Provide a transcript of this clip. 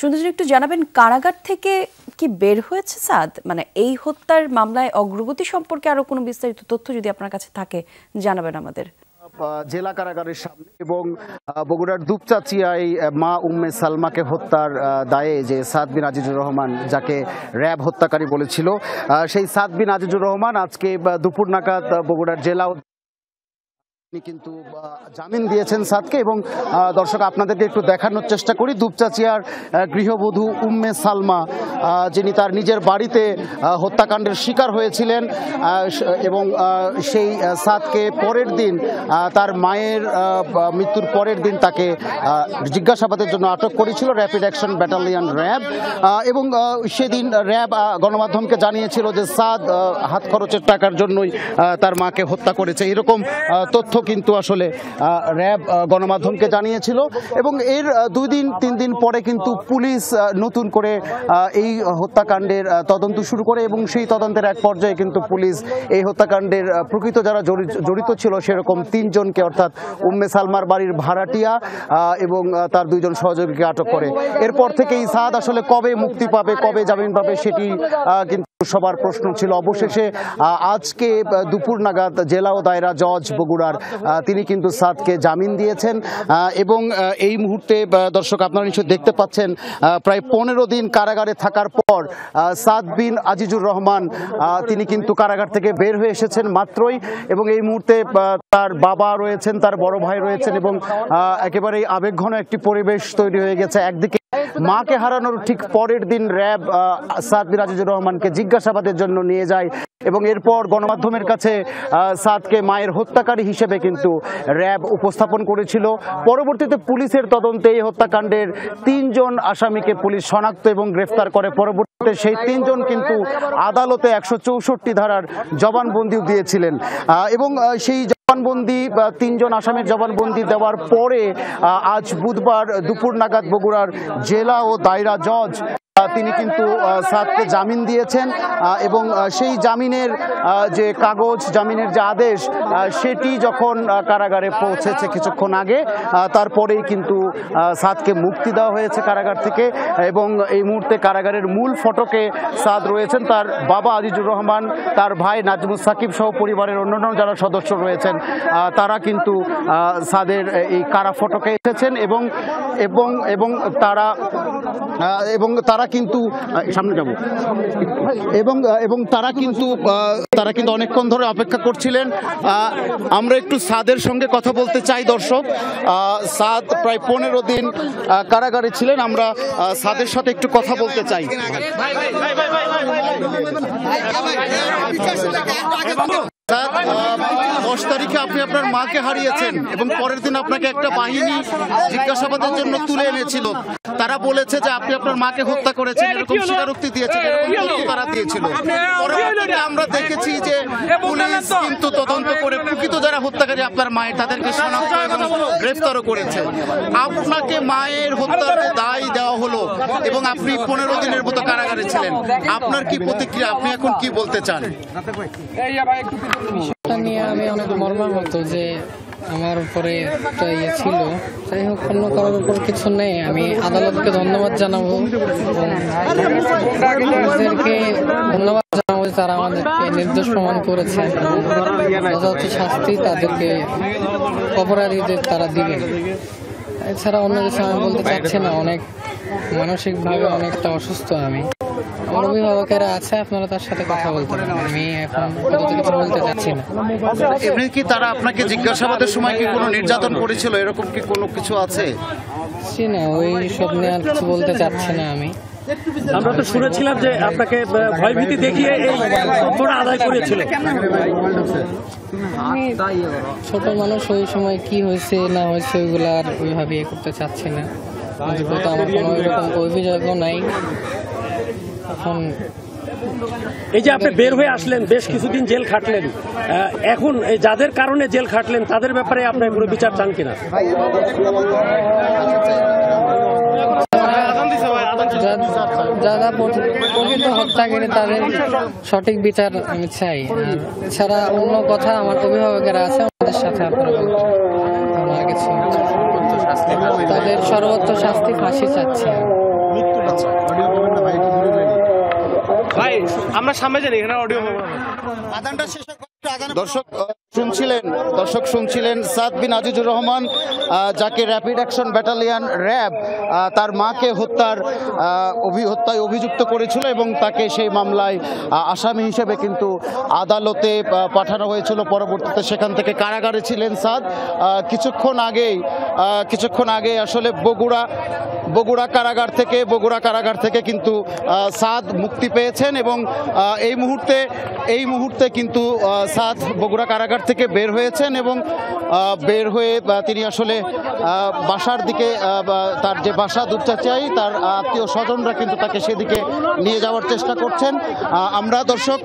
শুধু একটু জানাবেন কারাগার থেকে কি বের হয়েছে সাদ, মানে এই হত্যার মামলায় অগ্রগতি সম্পর্কে আরো কোনো বিস্তারিত তথ্য যদি আপনার কাছে থাকে জানাবেন আমাদের। জেলা কারাগারের সামনে এবং বগুড়ার দুপচাচিয়ায় মা উম্মে সালমাকে হত্যার দায়ে যে সাদ বিন আজিজুর রহমান, যাকে র্যাব হত্যাকারী বলেছিল, সেই সাদ বিন আজিজুর রহমান আজকে দুপুর নাগাদ বগুড়ার জেলা কিন্তু জামিন দিয়েছেন সাদকে। এবং দর্শক আপনাদেরকে একটু দেখানোর চেষ্টা করি, দুপচাচিয়ার গৃহবধূ উম্মে সালমা, যিনি তার নিজের বাড়িতে হত্যাকাণ্ডের শিকার হয়েছিলেন এবং সেই সাদকে পরের দিন, তার মায়ের মৃত্যুর পরের দিন তাকে জিজ্ঞাসাবাদের জন্য আটক করেছিল র্যাপিড অ্যাকশন ব্যাটালিয়ন র্যাব। এবং সেদিন র্যাব গণমাধ্যমকে জানিয়েছিল যে সাদ হাত খরচের টাকার জন্যই তার মাকে হত্যা করেছে, এরকম তথ্য কিন্তু আসলে র্যাব গণমাধ্যমকে জানিয়েছিল। এবং এর 2-3 দিন পরে কিন্তু পুলিশ নতুন করে এই হত্যাকাণ্ডের তদন্ত শুরু করে এবং সেই তদন্তের এক পর্যায়ে কিন্তু পুলিশ এই হত্যাকাণ্ডের প্রকৃত যারা জড়িত ছিল সেরকম 3 জনকে, অর্থাৎ উম্মে সালমার বাড়ির ভাড়াটিয়া এবং তার 2 জন সহযোগীকে আটক করে। এরপর থেকেই সাদ আসলে কবে মুক্তি পাবে, কবে জামিন পাবে, সেটি কিন্তু সবার প্রশ্ন ছিল। অবশেষে আজকে দুপুর নাগাদ জেলা ও দায়রা জজ বগুড়ার তিনি কিন্তু সাদকে জামিন দিয়েছেন। এবং এই মুহূর্তে দর্শক আপনারা নিশ্চয়ই দেখতে পাচ্ছেন, প্রায় 15 দিন কারাগারে থাকার পর সাদ বিন আজিজুর রহমান তিনি কিন্তু কারাগার থেকে বের হয়ে এসেছেন মাত্রই। এবং এই মুহূর্তে তার বাবা রয়েছেন, তার বড় ভাই রয়েছেন এবং একেবারেই আবেগঘন একটি পরিবেশ তৈরি হয়ে গেছে। একদিকে মাকে হারানোর ঠিক পরের দিন র্যাব সাদ বিন আজিজুর রহমানকে জিজ্ঞাসাবাদের জন্য নিয়ে যায় এবং এরপর গণমাধ্যমের কাছে সাদকে মায়ের হত্যাকারী হিসেবে কিন্তু র্যাব উপস্থাপন করেছিল। পরবর্তীতে পুলিশের তদন্তে এই হত্যাকাণ্ডের 3 জন আসামিকে পুলিশ শনাক্ত এবং গ্রেফতার করে। পরবর্তীতে সেই 3 জন কিন্তু আদালতে 164 ধারার জবানবন্দিও দিয়েছিলেন এবং সেই জবানবন্দি 3 জন আসামির জবানবন্দি দেওয়ার পরে আজ বুধবার দুপুর নাগাদ বগুড়ার জেলা ও দায়রা জজ তিনি কিন্তু সাদকে জামিন দিয়েছেন। এবং সেই জামিনের যে কাগজ, জামিনের যে আদেশ, সেটি যখন কারাগারে পৌঁছেছে কিছুক্ষণ আগে, তারপরেই কিন্তু সাদকে মুক্তি দেওয়া হয়েছে কারাগার থেকে। এবং এই মুহূর্তে কারাগারের মূল ফটকে সাদ রয়েছেন, তার বাবা আজিজুর রহমান, তার ভাই নাজমুস সাকিব সহ পরিবারের অন্যান্য যারা সদস্য রয়েছেন তারা কিন্তু সাদের এই কারা ফটকে এসেছেন এবং এবং এবং তারা এবং তারা কিন্তু সামনে যাব এবং তারা কিন্তু অনেকক্ষণ ধরে অপেক্ষা করছিলেন। আমরা একটু সাদের সঙ্গে কথা বলতে চাই। দর্শক, সাদ প্রায় 15 দিন কারাগারে ছিলেন, আমরা সাদের সাথে একটু কথা বলতে চাই। 10 তারিখে আপনি আপনার মাকে হারিয়েছেন এবং পরের দিন আপনাকে একটা বাহিনী জিজ্ঞাসাবাদের জন্য তুলে এনেছিল। তারা বলেছে যে আপনি আপনার মাকে হত্যা করেছেন, এরকম স্বীকারোক্তি দিয়েছেন, এরকম তারা দিয়েছিল। পরবর্তীতে আমরা দেখেছি যে পুলিশ কিন্তু তদন্ত করে প্রকৃত যারা হত্যাকারী আপনার মায়ের, তাদেরকে শনাক্ত এবং গ্রেফতারও করেছে। আপনাকে মায়ের হত্যার দায় দেওয়া হলো এবং আপনি 15 দিনের মতো কারাগারে ছিলেন। আপনার কি প্রতিক্রিয়া, আপনি এখন কি বলতে চান? নিয়ে আমি অনেক মর্মাহত যে আমার উপরে একটা ছিল। যাই হোক, অন্য কারোর উপর কিছু নেই। আমি আদালতকে ধন্যবাদ জানাবো এবং পুলিশদেরকে ধন্যবাদ জানাবো যে তারা আমাদেরকে নির্দোষ প্রমাণ করেছে। যথাযথ শাস্তি তাদেরকে, অপরাধীদের তারা দিবে। এছাড়া অন্য কিছু আমি বলতে চাচ্ছি না। অনেক মানসিকভাবে অনেকটা অসুস্থ আমি। আমার অভিভাবকেরা আছে, আপনারা তার সাথে কথা বলতে পারেন। আমি এখন কিছু বলতে চাচ্ছি না। এমনি কি তারা আপনাকে জিজ্ঞাসাবাদের সময় কি কোনো নির্যাতন করেছিল, এরকম কি কোনো কিছু আছে? না, ওই সব নিয়ে আর কিছু বলতে চাচ্ছি না আমি। আমরা তো শুনেছিলাম যে আপনাকে ভয়ভীতি দেখিয়ে এই তথ্যটা আদায় করেছিল। ছোট মানুষ, ওই সময় কি হয়েছে না হয়েছে ওইগুলো আর ওইভাবে করতে চাচ্ছি না। আমার কোনো ওইরকম অভিযোগও নাই। এখন এই যে আপনি বের হয়ে আসলেন, বেশ কিছুদিন জেল খাটলেন, এখন যাদের কারণে জেল খাটলেন তাদের ব্যাপারে আপনি কোনো বিচার চান কিনা? যারা প্রকৃত হত্যাকারী তাদের সঠিক বিচার আমি চাই। এছাড়া অন্য কথা আমার অভিভাবকেরা আছে, আমাদের সাথে আপনারা আমার কিছু তাদের সর্বোচ্চ শাস্তি ফাঁসি চাচ্ছি। আমরা সামনে যাই এখানে অডিও দর্শক শুনছিলেন সাদ বিন আজিজুর রহমান, যাকে র্যাপিড অ্যাকশন ব্যাটালিয়ন র্যাব তার মাকে হত্যায় অভিযুক্ত করেছিল এবং তাকে সেই মামলায় আসামি হিসেবে কিন্তু আদালতে পাঠানো হয়েছিল। পরবর্তীতে সেখান থেকে কারাগারে ছিলেন সাদ। কিছুক্ষণ আগে আসলে বগুড়া কারাগার থেকে কিন্তু সাদ মুক্তি পেয়েছেন এবং এই মুহূর্তে কিন্তু সাদ বগুড়া কারাগার থেকে বের হয়েছেন এবং বের হয়ে তিনি আসলে বাসার দিকে, তার যে বাসা দুপচাচিয়ায়, তার আত্মীয় স্বজনরা কিন্তু তাকে সেদিকে নিয়ে যাওয়ার চেষ্টা করছেন। আমরা দর্শক